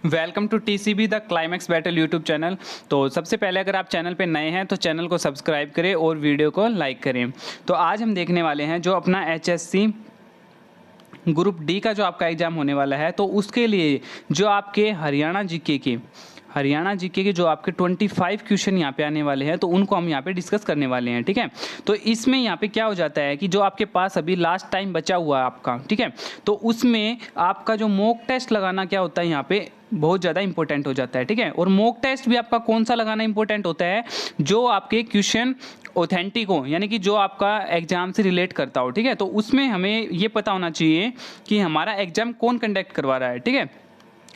Welcome to TCB the climax battle YouTube channel. तो सबसे पहले अगर आप चैनल पे नए हैं तो चैनल को सब्सक्राइब करें और वीडियो को लाइक करें। तो आज हम देखने वाले हैं जो अपना एचएससी ग्रुप डी का जो आपका एग्ज़ाम होने वाला है, तो उसके लिए जो आपके हरियाणा जीके के जो आपके 25 क्वेश्चन यहाँ पे आने वाले हैं, तो उनको हम यहाँ पे डिस्कस करने वाले हैं। ठीक है, तो इसमें यहाँ पे क्या हो जाता है कि जो आपके पास अभी लास्ट टाइम बचा हुआ है आपका, ठीक है, तो उसमें आपका जो मॉक टेस्ट लगाना क्या होता है यहाँ पे बहुत ज़्यादा इंपॉर्टेंट हो जाता है। ठीक है, और मॉक टेस्ट भी आपका कौन सा लगाना इंपॉर्टेंट होता है, जो आपके क्वेश्चन ऑथेंटिक हो, यानी कि जो आपका एग्जाम से रिलेट करता हो। ठीक है, तो उसमें हमें ये पता होना चाहिए कि हमारा एग्जाम कौन कंडक्ट करवा रहा है। ठीक है,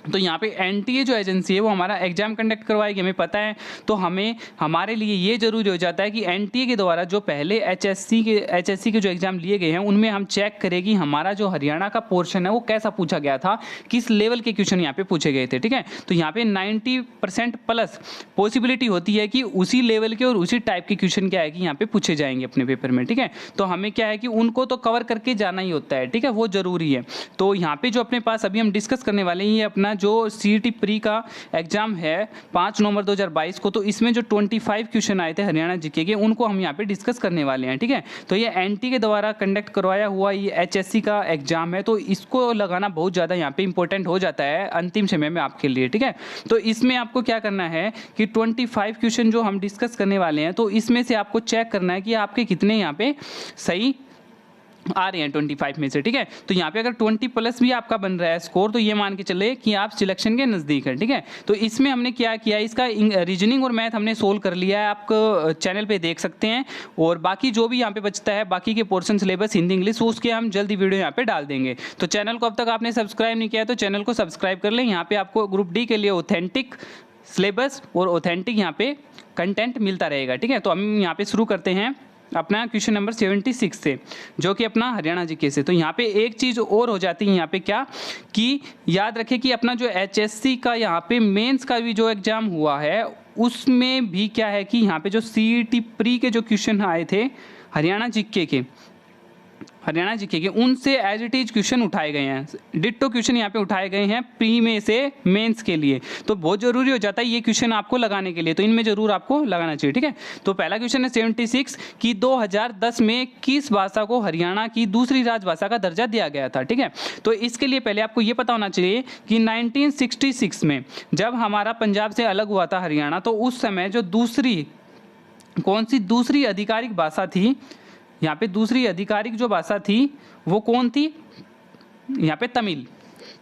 तो यहाँ पे एनटीए जो एजेंसी है वो हमारा एग्जाम कंडक्ट करवाएगी, हमें पता है। तो हमें हमारे लिए ये जरूरी हो जाता है कि एनटीए के द्वारा जो पहले एचएससी के जो एग्जाम लिए गए हैं उनमें हम चेक करें कि हमारा जो हरियाणा का पोर्शन है वो कैसा पूछा गया था, किस लेवल के क्वेश्चन यहाँ पे पूछे गए थे। ठीक है, तो यहाँ पे 90% प्लस पॉसिबिलिटी होती है कि उसी लेवल के और उसी टाइप के क्वेश्चन क्या है कि यहाँ पे पूछे जाएंगे अपने पेपर में। ठीक है, तो हमें क्या है कि उनको तो कवर करके जाना ही होता है। ठीक है, वो जरूरी है। तो यहाँ पे जो अपने पास अभी हम डिस्कस करने वाले हैं, ये अपना जो सीईटी प्री का एग्जाम है 5 नवंबर 2022 को, तो इसमें जो 25 क्वेश्चन आए थे हरियाणा जीके के, उनको हम यहाँ पे डिस्कस करने वाले हैं। ठीक है, तो ये एनटी के द्वारा कंडक्ट करवाया हुआ ये एचएससी का एग्जाम है, तो इसको लगाना बहुत ज़्यादा यहाँ पे इंपॉर्टेंट हो जाता है अंतिम समय में आपके लिए। ठीक है, तो इसमें आपको क्या करना है कि 25 क्वेश्चन जो हम डिस्कस करने वाले हैं, तो इसमें से आपको चेक करना है कि आपके कितने यहाँ पे सही आ रहे हैं 25 में से। ठीक है, तो यहाँ पे अगर 20 प्लस भी आपका बन रहा है स्कोर, तो ये मान के चले कि आप सिलेक्शन के नज़दीक हैं। ठीक है, तो इसमें हमने क्या किया, इसका रीजनिंग और मैथ हमने सोल्व कर लिया है, आप चैनल पे देख सकते हैं। और बाकी जो भी यहाँ पे बचता है, बाकी के पोर्शन सिलेबस हिंदी इंग्लिश, उसके हम जल्दी वीडियो यहाँ पे डाल देंगे। तो चैनल को अब तक आपने सब्सक्राइब नहीं किया तो चैनल को सब्सक्राइब कर लें। यहाँ पे आपको ग्रुप डी के लिए ऑथेंटिक सिलेबस और ऑथेंटिक यहाँ पे कंटेंट मिलता रहेगा। ठीक है, तो हम यहाँ पे शुरू करते हैं अपना क्वेश्चन नंबर 76 से, जो कि अपना हरियाणा जीके से। तो यहाँ पे एक चीज़ और हो जाती है यहाँ पे क्या, कि याद रखें कि अपना जो एचएससी का यहाँ पे मेंस का भी जो एग्जाम हुआ है, उसमें भी क्या है कि यहाँ पे जो सीईटी प्री के जो क्वेश्चन आए थे हरियाणा जीके के उनसे एज इट इज क्वेश्चन उठाए गए हैं। डिट्टो क्वेश्चन यहाँ पे उठाए गए हैं प्री में से मेंस के लिए। तो बहुत जरूरी हो जाता है ये क्वेश्चन आपको लगाने के लिए, तो इनमें जरूर आपको लगाना चाहिए। ठीक है, तो पहला क्वेश्चन है 76 कि 2010 में किस भाषा को हरियाणा की दूसरी राजभाषा का दर्जा दिया गया था। ठीक है, तो इसके लिए पहले आपको ये पता होना चाहिए कि 1966 में जब हमारा पंजाब से अलग हुआ था हरियाणा, तो उस समय जो कौन सी दूसरी आधिकारिक भाषा थी, यहाँ पे दूसरी आधिकारिक जो भाषा थी वो कौन थी, यहाँ पे तमिल।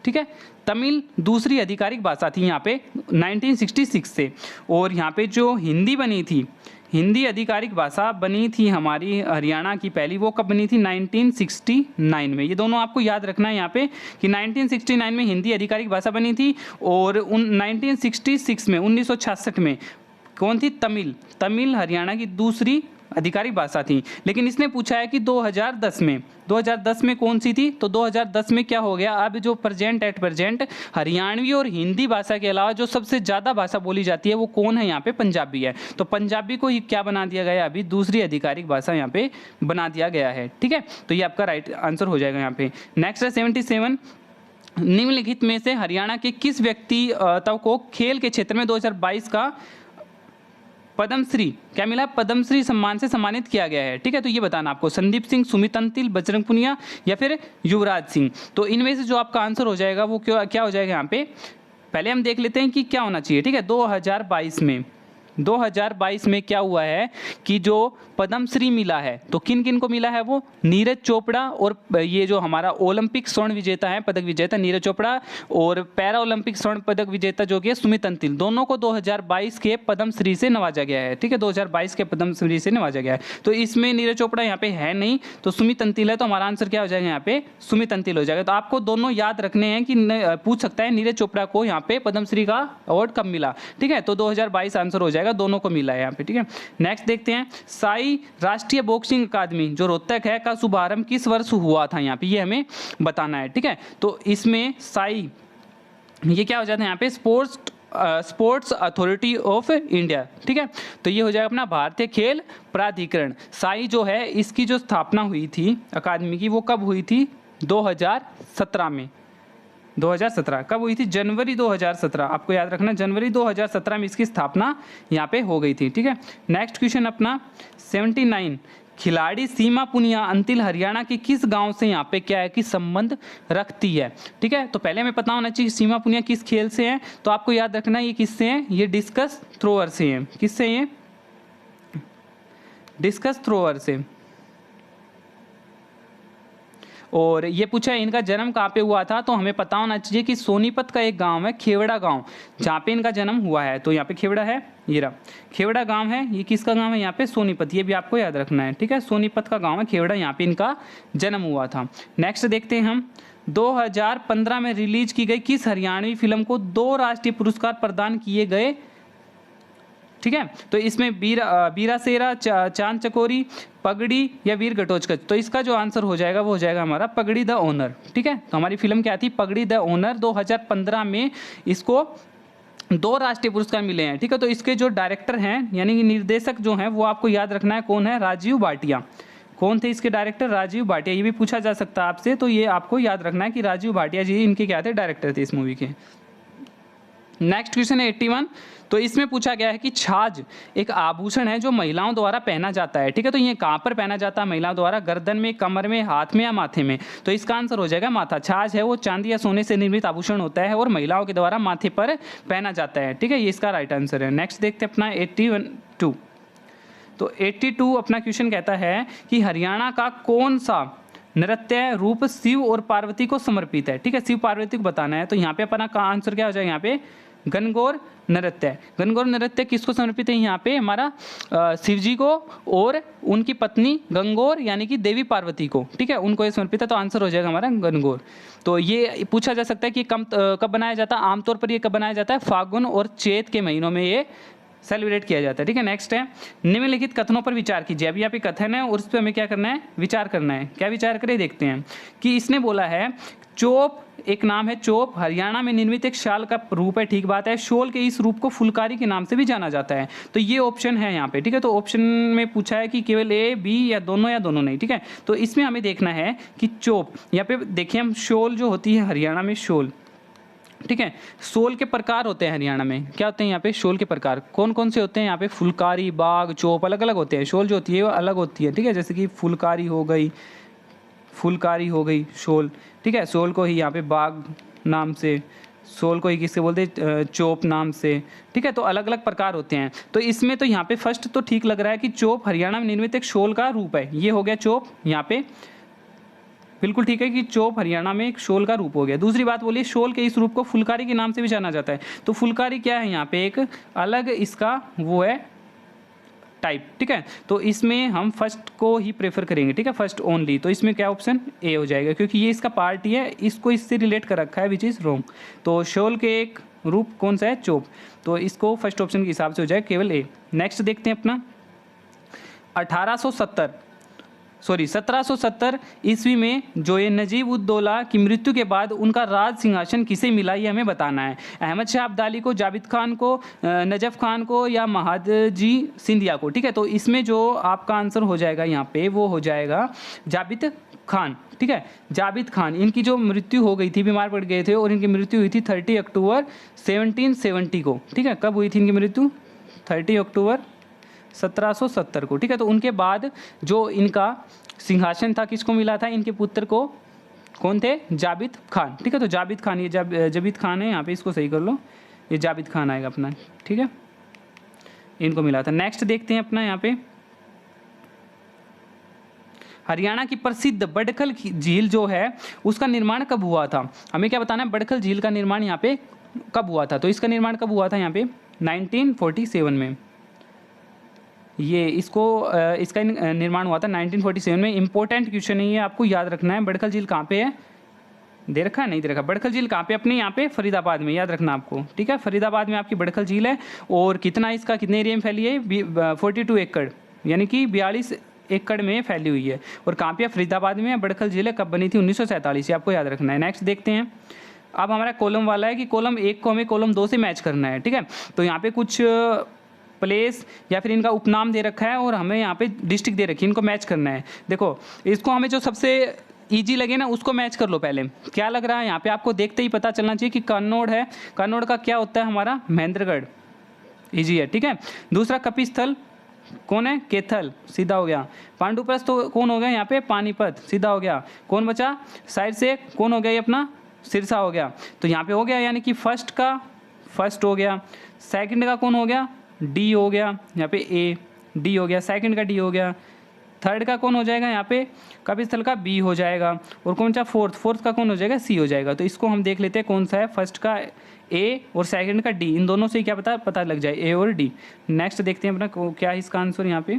ठीक है, तमिल दूसरी आधिकारिक भाषा थी यहाँ पे 1966 से। और यहाँ पे जो हिंदी बनी थी, हिंदी आधिकारिक भाषा बनी थी हमारी हरियाणा की पहली, वो कब बनी थी, 1969 में। ये दोनों आपको याद रखना है यहाँ पे कि 1969 में हिंदी आधिकारिक भाषा बनी थी, और 1966 में 1966 में कौन थी, तमिल हरियाणा की दूसरी आधिकारिक भाषा थी। लेकिन इसने पूछा है कि 2010 में कौन सी थी, तो 2010 में क्या हो गया, अब जो एट प्रेजेंट हरियाणवी और हिंदी भाषा के अलावा जो सबसे ज़्यादा भाषा बोली जाती है वो कौन है, यहाँ पे पंजाबी है। तो पंजाबी को ही क्या बना दिया गया, अभी दूसरी आधिकारिक भाषा यहाँ पे बना दिया गया है। ठीक है, तो ये आपका राइट आंसर हो जाएगा यहाँ पे। नेक्स्ट है 77, निम्नलिखित में से हरियाणा के किस व्यक्ति को खेल के क्षेत्र में 2022 का पद्मश्री क्या मिला, पद्मश्री सम्मान से सम्मानित किया गया है। ठीक है, तो ये बताना आपको, संदीप सिंह, सुमित अंतिल, बजरंग पुनिया या फिर युवराज सिंह। तो इनमें से जो आपका आंसर हो जाएगा वो क्या हो जाएगा यहाँ पे, पहले हम देख लेते हैं कि क्या होना चाहिए। ठीक है, 2022 में क्या हुआ है कि जो पद्मश्री मिला है, तो किन किन को मिला है, वो नीरज चोपड़ा और ये जो हमारा ओलंपिक स्वर्ण विजेता है, पदक विजेता नीरज चोपड़ा, और पैरा ओलंपिक स्वर्ण पदक विजेता जो कि सुमित अंतिल, दोनों को 2022 के पद्मश्री से नवाजा गया है। ठीक है, 2022 के पद्मश्री से नवाजा गया है। तो इसमें नीरज चोपड़ा यहाँ पे है नहीं, तो सुमित अंतिल है, तो हमारा आंसर क्या हो जाएगा यहाँ पे, सुमित अंतिल हो जाएगा। तो आपको दोनों याद रखने हैं कि पूछ सकता है नीरज चोपड़ा को यहाँ पे पद्मश्री का अवार्ड कब मिला। ठीक है, तो 2022 आंसर हो जाएगा, दोनों को मिला है यहाँ पे। ठीक है, नेक्स्ट देखते हैं, साई राष्ट्रीय बॉक्सिंग अकादमी जो रोहतक है का शुभारंभ किस वर्ष हुआ था, यहाँ पे ये हमें बताना है। ठीक है, तो इसमें साई ये क्या हो जाता है यहाँ पे, स्पोर्ट्स अथॉरिटी ऑफ इंडिया। ठीक है, तो ये हो जाएगा अपना भारतीय खेल प्राधिकरण। साई जो है इसकी जो स्थापना हुई थी अकादमी की, वो कब हुई थी, 2017 में। 2017 कब हुई थी? जनवरी 2017, आपको याद रखना जनवरी 2017 में इसकी स्थापना यहाँ पे हो गई थी। ठीक है, नेक्स्ट क्वेश्चन अपना 79, खिलाड़ी सीमा पुनिया अंतिल हरियाणा के किस गांव से यहाँ पे क्या है कि संबंध रखती है? ठीक है, तो पहले हमें पता होना चाहिए सीमा पुनिया किस खेल से है, तो आपको याद रखना ये किससे है? ये डिस्कस थ्रोअर से है। किससे? ये डिस्कस थ्रोअर से। और ये पूछा है इनका जन्म कहाँ पे हुआ था, तो हमें पता होना चाहिए कि सोनीपत का एक गांव है खेवड़ा गांव, जहाँ पे इनका जन्म हुआ है। तो यहाँ पे खेवड़ा है, ये रहा खेवड़ा गांव है। ये किसका गांव है? यहाँ पे सोनीपत, ये भी आपको याद रखना है। ठीक है, सोनीपत का गांव है खेवड़ा, यहाँ पे इनका जन्म हुआ था। नेक्स्ट देखते हैं हम, 2015 में रिलीज की गई किस हरियाणवी फिल्म को 2 राष्ट्रीय पुरस्कार प्रदान किए गए? ठीक है, तो इसमें बीरा सेरा, चांद चकोरी, पगड़ी या वीर घटोत्कच, तो इसका जो आंसर हो जाएगा वो हो जाएगा हमारा पगड़ी द ओनर। ठीक है, तो हमारी फिल्म क्या थी? पगड़ी द ओनर। 2015 में इसको 2 राष्ट्रीय पुरस्कार मिले हैं। ठीक है, तो इसके जो डायरेक्टर हैं यानी कि निर्देशक जो हैं वो आपको याद रखना है कौन है? राजीव भाटिया। कौन थे इसके डायरेक्टर? राजीव भाटिया। ये भी पूछा जा सकता है आपसे, तो ये आपको याद रखना है कि राजीव भाटिया जी इनके क्या थे? डायरेक्टर थे इस मूवी के। नेक्स्ट क्वेश्चन है 81, तो इसमें पूछा गया है कि छाछ एक आभूषण है जो महिलाओं द्वारा पहना जाता है। ठीक है, तो ये कहाँ पर पहना जाता है महिलाओं द्वारा? गर्दन में, कमर में, हाथ में या माथे में? तो इसका आंसर हो जाएगा माथा। छाछ है वो चांदी या सोने से निर्मित आभूषण होता है और महिलाओं के द्वारा माथे पर पहना जाता है। ठीक है, ये इसका राइट आंसर है। नेक्स्ट देखते हैं अपना 82, तो 82 अपना क्वेश्चन कहता है कि हरियाणा का कौन सा नृत्य रूप शिव और पार्वती को समर्पित है? ठीक है, शिव पार्वती को बताना है, तो यहाँ पे अपना का आंसर क्या हो जाएगा? यहाँ पे गणगौर नृत्य। गणगौर नृत्य किसको समर्पित है? यहाँ पे हमारा शिव जी को और उनकी पत्नी गंगौर यानी कि देवी पार्वती को। ठीक है, उनको ये समर्पित है, तो आंसर हो जाएगा हमारा गणगौर। तो ये पूछा जा सकता है कि कब बनाया जाता है? आमतौर पर ये कब बनाया जाता है? फागुन और चैत के महीनों में ये सेलिब्रेट किया जाता है। ठीक है, नेक्स्ट है, निम्नलिखित कथनों पर विचार कीजिए। अभी यहाँ पे कथन है और उस पर हमें क्या करना है? विचार करना है। क्या विचार करें? देखते हैं कि इसने बोला है चोप एक नाम है, चोप हरियाणा में निर्मित एक शाल का रूप है। ठीक बात है, शोल के इस रूप को फुलकारी के नाम से भी जाना जाता है। तो ये ऑप्शन है यहाँ पे। ठीक है, तो ऑप्शन में पूछा है कि केवल ए, बी या दोनों नहीं। ठीक है, तो इसमें हमें देखना है कि चोप, यहाँ पे देखिए हम शोल जो होती है हरियाणा में शोल। ठीक है, शोल के प्रकार होते हैं हरियाणा में। क्या होते हैं यहाँ पे? शोल के प्रकार कौन कौन से होते हैं? यहाँ पे फुलकारी, बाग, चोप अलग अलग होते हैं। शोल जो होती है वो अलग होती है। ठीक है, जैसे कि फुलकारी हो गई शोल। ठीक है, शोल को ही यहाँ पे बाग नाम से, शोल को ही किससे बोलते हैं? चोप नाम से। ठीक है, तो अलग अलग प्रकार होते हैं। तो इसमें तो यहाँ पे फर्स्ट तो ठीक लग रहा है कि चोप हरियाणा में निर्मित एक शोल का रूप है। ये हो गया चोप, यहाँ पे बिल्कुल ठीक है कि चोप हरियाणा में एक शोल का रूप हो गया। दूसरी बात बोलिए, शोल के इस रूप को फुलकारी के नाम से भी जाना जाता है। तो फुलकारी क्या है? यहाँ पे एक अलग इसका वो है टाइप। ठीक है, तो इसमें हम फर्स्ट को ही प्रेफर करेंगे। ठीक है, फर्स्ट ओनली। तो इसमें क्या ऑप्शन? ए हो जाएगा, क्योंकि ये इसका पार्ट ही है, इसको इससे रिलेट कर रखा है, विच इज रॉन्ग। तो शोल के एक रूप कौन सा है? चोप। तो इसको फर्स्ट ऑप्शन के हिसाब से हो जाएगा केवल ए। नेक्स्ट देखते हैं अपना 1770 ईस्वी में जो ये नजीब उद दौला की मृत्यु के बाद उनका राज सिंहासन किसे मिला, ये हमें बताना है। अहमद शाह अब्दाली को, जाबिद खान को, नजफ खान को या महादजी सिंधिया को। ठीक है, तो इसमें जो आपका आंसर हो जाएगा यहाँ पे वो हो जाएगा जाबिद खान। ठीक है, जाबिद खान, इनकी जो मृत्यु हो गई थी, बीमार पड़ गए थे और इनकी मृत्यु हुई थी 30 अक्टूबर 1770 को। ठीक है, कब हुई थी इनकी मृत्यु? 30 अक्टूबर 1770 को। ठीक है, तो उनके बाद जो इनका सिंहासन था किसको मिला था? इनके पुत्र को। कौन थे? जाबिद खान। ठीक है, तो जाबिद खान, ये जाबिद खान है यहाँ पे, इसको सही कर लो, ये जाबिद खान आएगा अपना। ठीक है, इनको मिला था। नेक्स्ट देखते हैं अपना यहाँ पे हरियाणा की प्रसिद्ध बड़खल झील जो है उसका निर्माण कब हुआ था? हमें क्या बताना है? बड़खल झील का निर्माण यहाँ पे कब हुआ था? तो इसका निर्माण कब हुआ था? यहाँ पे 1947 में। ये इसका निर्माण हुआ था 1947 में। इंपॉर्टेंट क्वेश्चन है ये, आपको याद रखना है। बड़खल झील कहाँ पे है? दे रखा है? नहीं दे रखा। बड़खल झील कहाँ पे? अपने यहाँ पे फरीदाबाद में, याद रखना आपको। ठीक है, फरीदाबाद में आपकी बड़खल झील है। और कितना इसका कितने एरिया में फैली है? 42 एकड़, यानी कि 42 एकड़ में फैली हुई है। और कहाँ पे? फरीदाबाद में बड़खल झील है। कब बनी थी? 1947, आपको याद रखना है। नेक्स्ट देखते हैं, अब हमारा कॉलम वाला है कि कॉलम 1 को हमें कॉलम 2 से मैच करना है। ठीक है, तो यहाँ पे कुछ प्लेस या फिर इनका उपनाम दे रखा है और हमें यहाँ पे डिस्ट्रिक्ट दे रखी है, इनको मैच करना है। देखो, इसको हमें जो सबसे इजी लगे ना उसको मैच कर लो। पहले क्या लग रहा है यहाँ पे आपको देखते ही पता चलना चाहिए कि कन्नौड़ है, कन्नौड़ का क्या होता है हमारा महेंद्रगढ़, इजी है, ठीक है। दूसरा कपिस्थल कौन है, कैथल, सीधा हो गया। पांडुप्रस्थ तो कौन हो गया यहाँ पे, पानीपत, सीधा हो गया। कौन बचा साइड से, कौन हो गया ये अपना सिरसा हो गया। तो यहाँ पे हो गया, यानी कि फर्स्ट का फर्स्ट हो गया, सेकंड का कौन हो गया, डी हो गया, यहाँ पे ए डी हो गया, सेकंड का डी हो गया, थर्ड का कौन हो जाएगा यहाँ पे कपिस्थल का बी हो जाएगा, और कौन सा फोर्थ, फोर्थ का कौन हो जाएगा सी हो जाएगा। तो इसको हम देख लेते हैं कौन सा है, फर्स्ट का ए और सेकंड का डी, इन दोनों से क्या पता लग जाए, ए और डी। नेक्स्ट देखते हैं अपना क्या है इसका आंसर यहाँ पे,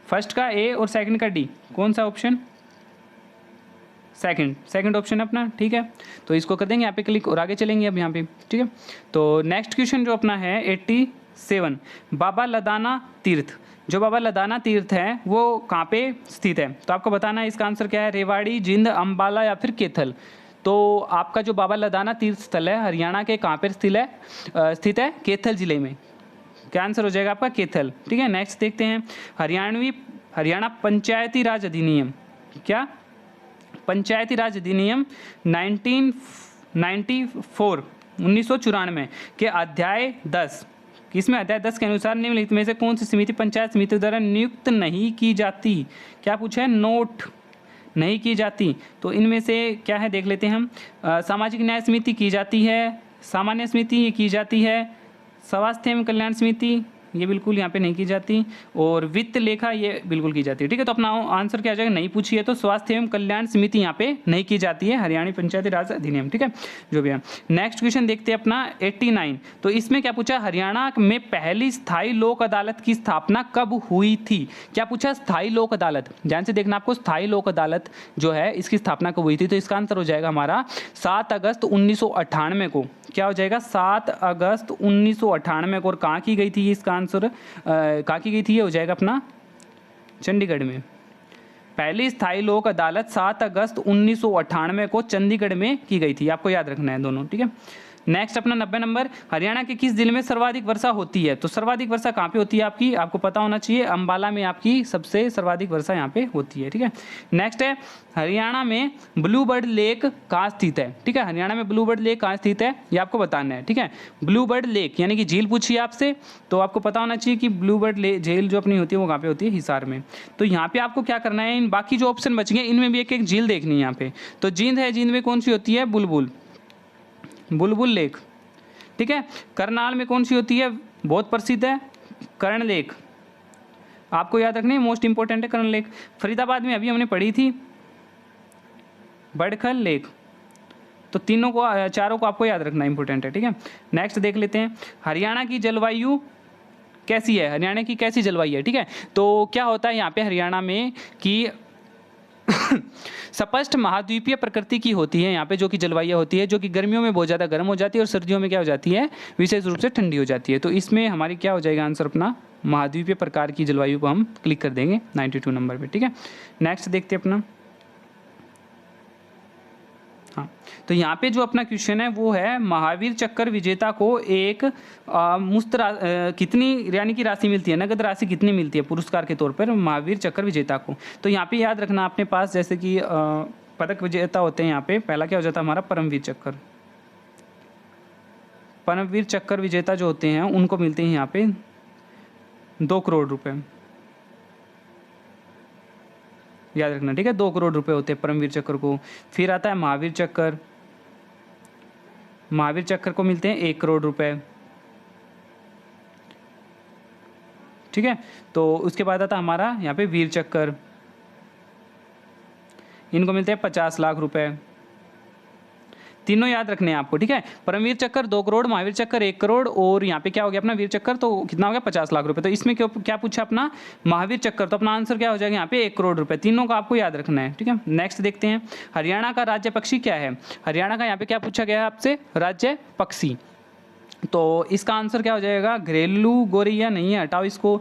फर्स्ट का ए और सेकंड का डी, कौन सा ऑप्शन, सेकंड ऑप्शन है अपना, ठीक है। तो इसको कर देंगे यहाँ पे क्लिक और आगे चलेंगे अब यहाँ पे, ठीक है। तो नेक्स्ट क्वेश्चन जो अपना है 87, बाबा लदाना तीर्थ, जो बाबा लदाना तीर्थ है वो कहाँ पे स्थित है। तो आपको बताना है इसका आंसर क्या है, रेवाड़ी, जिंद, अम्बाला या फिर कैथल। तो आपका जो बाबा लदाना तीर्थ स्थल है हरियाणा के कहाँ पर स्थित है, कैथल जिले में। क्या आंसर हो जाएगा आपका, कैथल, ठीक है। नेक्स्ट देखते हैं हरियाणा पंचायती राज अधिनियम, क्या पंचायती राज अधिनियम 1994 के अध्याय 10, किसमें अध्याय 10 के अनुसार निम्नलिखित में से कौन सी समिति पंचायत समिति द्वारा नियुक्त नहीं की जाती। क्या पूछा है, नोट नहीं की जाती। तो इनमें से क्या है देख लेते हैं हम। सामाजिक न्याय समिति की जाती है, सामान्य समिति ये की जाती है, स्वास्थ्य एवं कल्याण समिति ये बिल्कुल यहाँ पे नहीं की जाती, और वित्त लेखा ये बिल्कुल की जाती है, ठीक है। तो अपना आंसर क्या आ जाएगा, नहीं पूछी है तो स्वास्थ्य एवं कल्याण समिति यहाँ पे नहीं की जाती है, हरियाणा पंचायती राज अधिनियम, ठीक है, जो भी है। नेक्स्ट क्वेश्चन देखते हैं अपना 89। तो इसमें क्या पूछा, हरियाणा में पहली स्थायी लोक अदालत की स्थापना कब हुई थी। क्या पूछा, स्थायी लोक अदालत, ध्यान से देखना आपको, स्थायी लोक अदालत जो है इसकी स्थापना कब हुई थी। तो इसका आंसर हो जाएगा हमारा 7 अगस्त 1998 को। क्या हो जाएगा, 7 अगस्त 1998 को। और कहाँ की गई थी इसका आंसर, कहाँ की गई थी, ये हो जाएगा अपना चंडीगढ़ में। पहली स्थायी लोक अदालत 7 अगस्त 1998 को चंडीगढ़ में की गई थी, आपको याद रखना है दोनों, ठीक है। नेक्स्ट अपना 90 नंबर, हरियाणा के किस जिले में सर्वाधिक वर्षा होती है। तो सर्वाधिक वर्षा कहाँ पे होती है आपकी, आपको पता होना चाहिए, अंबाला में आपकी सबसे सर्वाधिक वर्षा यहाँ पे होती है, ठीक है। नेक्स्ट है हरियाणा में ब्लू बर्ड लेक कहाँ स्थित है, ठीक है। हरियाणा में ब्लू बर्ड लेक कहाँ स्थित है ये आपको बताना है, ठीक है। ब्लू बर्ड लेक यानी कि झील पूछी है आपसे, तो आपको पता होना चाहिए कि ब्लू बर्ड झील जो अपनी होती है वो कहाँ पे होती है, हिसार में। तो यहाँ पे आपको क्या करना है, इन बाकी जो ऑप्शन बच गए इनमें भी एक एक झील देखनी है यहाँ पे। तो जींद है, जींद में कौन सी होती है, बुलबुल लेक, ठीक है। करनाल में कौन सी होती है, बहुत प्रसिद्ध है, कर्ण लेक, आपको याद रखनी है, मोस्ट इंपॉर्टेंट है कर्ण लेक। फरीदाबाद में अभी हमने पढ़ी थी बड़खल लेक। तो तीनों को, चारों को आपको याद रखना इंपॉर्टेंट है, ठीक है। नेक्स्ट देख लेते हैं, हरियाणा की जलवायु कैसी है, हरियाणा की कैसी जलवायु है, ठीक है। तो क्या होता है यहाँ पे हरियाणा में कि स्पष्ट महाद्वीपीय प्रकृति की होती है यहाँ पे, जो कि जलवायु होती है, जो कि गर्मियों में बहुत ज़्यादा गर्म हो जाती है और सर्दियों में क्या हो जाती है, विशेष रूप से ठंडी हो जाती है। तो इसमें हमारी क्या हो जाएगा आंसर अपना, महाद्वीपीय प्रकार की जलवायु को हम क्लिक कर देंगे 92 नंबर पे, ठीक है। नेक्स्ट देखते हैं अपना, हाँ, तो यहाँ पे जो अपना क्वेश्चन है वो है महावीर चक्र विजेता को एक कितनी यानी कि राशि मिलती है, नगद राशि कितनी मिलती है पुरस्कार के तौर पर महावीर चक्र विजेता को। तो यहाँ पे याद रखना अपने पास, जैसे कि पदक विजेता होते हैं यहाँ पे, पहला क्या हो जाता है हमारा परमवीर चक्र विजेता जो होते हैं उनको मिलते हैं यहाँ पे 2 करोड़ रुपए, याद रखना, ठीक है। 2 करोड़ रुपए होते हैं परमवीर चक्र को। फिर आता है महावीर चक्र को मिलते हैं 1 करोड़ रुपए, ठीक है। तो उसके बाद आता हमारा यहाँ पे वीर चक्र, इनको मिलते हैं 50 लाख रुपए। तीनों याद रखने हैं आपको, ठीक है। परमवीर चक्र 2 करोड़, महावीर चक्र 1 करोड़, और यहाँ पे क्या हो गया अपना वीर चक्र, तो कितना हो गया 50 लाख रुपए। तो इसमें क्या पूछा अपना महावीर चक्र, तो अपना आंसर क्या हो जाएगा यहाँ पे 1 करोड़ रुपए। तीनों का आपको याद रखना है, ठीक है। नेक्स्ट देखते हैं, हरियाणा का राज्य पक्षी क्या है। हरियाणा का यहाँ पे क्या पूछा गया है आपसे, राज्य पक्षी। तो इसका आंसर क्या हो जाएगा, घरेलू गोरैया नहीं है, हटाओ इसको।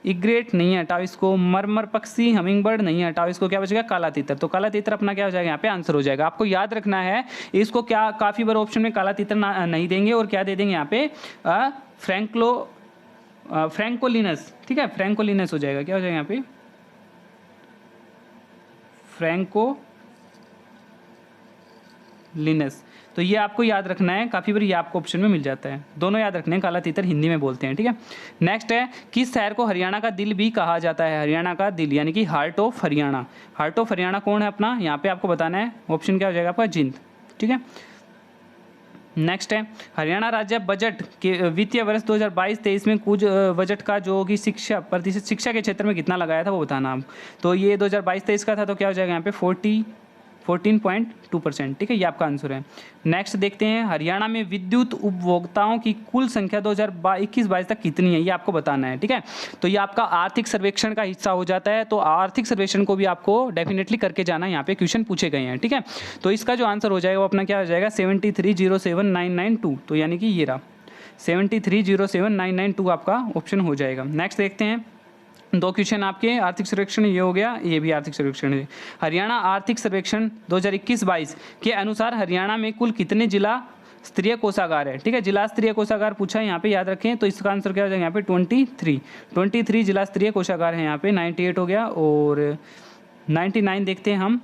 इग्रेट नहीं है, हटाओ इसको। मरमर पक्षी, हमिंग बर्ड नहीं है, हटाओ इसको। क्या बचेगा, काला तीतर। तो काला तीतर अपना क्या हो जाएगा यहाँ पे आंसर हो जाएगा। आपको याद रखना है इसको, क्या काफी बार ऑप्शन में काला तीतर नहीं देंगे और क्या दे देंगे यहाँ पे फ्रैंकोलिनस, ठीक है, फ्रैंकोलिनस हो जाएगा। क्या हो जाएगा यहाँ पे फ्रैंको लिनस। तो ये आपको याद रखना है, काफ़ी बार ये आपको ऑप्शन में मिल जाता है, दोनों याद रखने हैं, काला तीतर हिंदी में बोलते हैं, ठीक है। नेक्स्ट है, किस शहर को हरियाणा का दिल भी कहा जाता है? हरियाणा का दिल यानी कि heart of Haryana. Heart of Haryana कौन है अपना? यहाँ पे आपको बताना है, ऑप्शन क्या हो जाएगा आपका? जिंद, ठीक है। नेक्स्ट है, हरियाणा राज्य बजट के वित्तीय वर्ष 2022-23 में कुछ बजट का जो कि शिक्षा प्रतिशत शिक्षा के क्षेत्र में कितना लगाया था वो बताना आप। तो ये 2022-23 का था, तो क्या हो जाएगा यहाँ पे 14.2%, ठीक है, ये आपका आंसर है। नेक्स्ट देखते हैं, हरियाणा में विद्युत उपभोक्ताओं की कुल संख्या 2021-22 तक कितनी है, ये आपको बताना है, ठीक है। तो ये आपका आर्थिक सर्वेक्षण का हिस्सा हो जाता है, तो आर्थिक सर्वेक्षण को भी आपको डेफिनेटली करके जाना, यहाँ पे क्वेश्चन पूछे गए हैं, ठीक है। तो इसका जो आंसर हो जाएगा वो अपना क्या हो जाएगा? 7307,992, तो यानी कि ये रहा 7307,992 आपका ऑप्शन हो जाएगा। नेक्स्ट देखते हैं, दो क्वेश्चन आपके आर्थिक सर्वेक्षण, ये हो गया, ये भी आर्थिक सर्वेक्षण है। हरियाणा आर्थिक सर्वेक्षण 2021-22 के अनुसार हरियाणा में कुल कितने जिला स्तरीय कोषागार है? ठीक है, जिला स्तरीय कोषागार पूछा है यहाँ पे, याद रखें। तो इसका आंसर क्या हो जाएगा यहाँ पे? 23 जिला स्तरीय कोषागार है यहाँ पे। 98 हो गया, और 99 देखते हैं हम।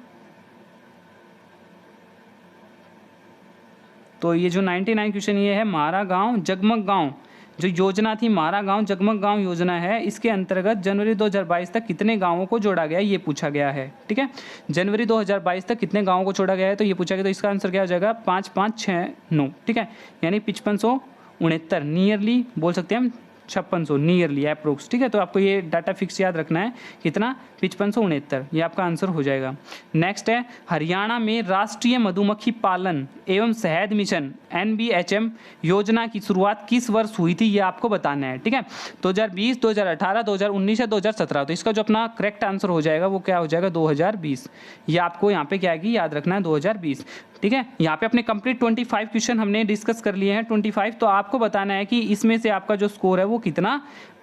तो ये जो 99 क्वेश्चन ये है, म्हारा गाँव जगमग गाँव जो योजना थी, म्हारा गांव जगमग गांव योजना है, इसके अंतर्गत जनवरी 2022 तक कितने गांवों को जोड़ा गया, ये पूछा गया है, ठीक है। जनवरी 2022 तक कितने गांवों को जोड़ा गया है, तो ये पूछा गया। तो इसका आंसर क्या हो जाएगा? 5569, ठीक है, यानी 5569, नियरली बोल सकते हैं हम 5600, नियरली अप्रोक्स, ठीक है। तो आपको ये डाटा फिक्स याद रखना है, कितना? 5569, ये आपका आंसर हो जाएगा। नेक्स्ट है, हरियाणा में राष्ट्रीय मधुमक्खी पालन एवं शहद मिशन NBHM योजना की शुरुआत किस वर्ष हुई थी, ये आपको बताना है, ठीक है। 2020, 2018, 2019 या 2017। तो इसका जो अपना करेक्ट आंसर हो जाएगा वो क्या हो जाएगा? 2020। ये आपको यहाँ पे क्या है कि याद रखना है, 2020, ठीक है। यहाँ पे अपने कंप्लीट 25 क्वेश्चन हमने डिस्कस कर लिए हैं, 25। तो आपको बताना है कि इसमें से आपका जो स्कोर है वो कितना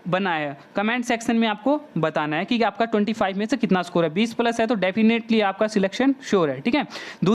बना है। कमेंट सेक्शन में आपको बताना है कि आपका 25 में से कितना स्कोर है। 20 प्लस है तो डेफिनेटली आपका सिलेक्शन श्योर है, ठीक है।